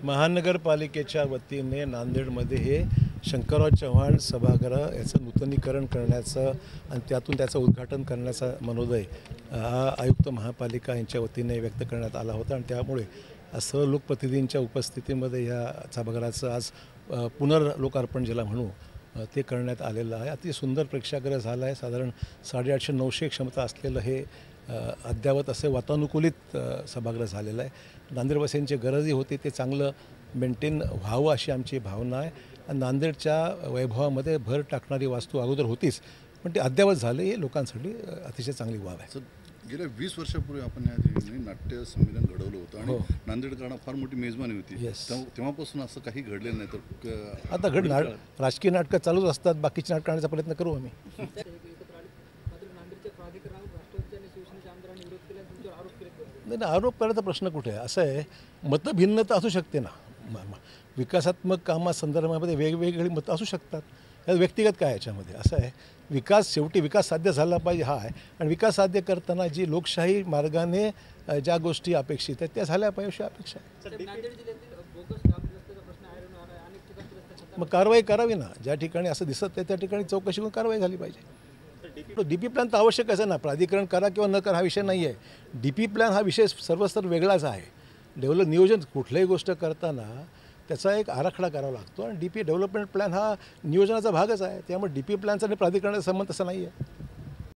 महानगरपालिकेच्या वतीने नांदेडमध्ये हे शंकरराव चव्हाण सभागृह याचं नूतनीकरण करण्याचं आणि त्यातून त्याचं उद्घाटन करण्याचा मनोदय हा आयुक्त महापालिका यांच्या वतीने व्यक्त करण्यात आला होता आणि त्यामुळे सर्व लोकप्रतिनिधींच्या उपस्थितीमध्ये या सभागृहाचं आज पुनर्लोकार्पण ज्याला म्हणू ते करण्यात आलेलं आहे. अति सुंदर प्रेक्षागृह झालं आहे. साधारण 850-900 क्षमता असलेलं हे अद्ययावत असे वातानुकूलित सभागृह झालेलं आहे. नांदेडवासियांची गरजही होती ते चांगलं मेंटेन व्हावं अशी आमची भावना आहे. नांदेडच्या वैभवामध्ये भर टाकणारी वास्तू अगोदर होतीच, पण ते अद्ययावत झाले हे लोकांसाठी अतिशय चांगली बाब आहे. गेल्या 20 वर्षापूर्वी आपण या ठिकाणी नाट्य संमेलन घडवलं होतं आणि नांदेडकरांना फार मोठी मेजबानी होती. तेव्हापासून असं काही घडलेलं नाही. तर आता राजकीय नाटकं चालूच असतात, बाकीची नाटकं आणण्याचा प्रयत्न करू आम्ही. नाही, आरोप करायचा प्रश्न कुठे आहे? असं आहे, मतभिन्नता असू शकते ना. विकासात्मक कामासंदर्भामध्ये वेगवेगळी मतं असू शकतात. या व्यक्तिगत काय याच्यामध्ये असं आहे, शेवटी विकास साध्य झाला पाहिजे हा आहे. आणि विकास साध्य करताना जी लोकशाही मार्गाने ज्या गोष्टी अपेक्षित आहेत त्या झाल्या पाहिजे अशी अपेक्षा आहे. मग कारवाई करावी ना. ज्या ठिकाणी असं दिसत आहे त्या ठिकाणी चौकशी करून कारवाई झाली पाहिजे. DP प्लॅन तर आवश्यक आहे ना. प्राधिकरण करा किंवा न करा हा विषय नाही आहे. DP प्लॅन हा विषय सर्वस्तर वेगळाच आहे. नियोजन कुठल्याही गोष्ट करताना त्याचा एक आराखडा करावा लागतो आणि DP डेव्हलपमेंट प्लॅन हा नियोजनाचा भागच आहे. त्यामुळे DP प्लॅनचा आणि प्राधिकरणाचा संबंध तसा नाही आहे.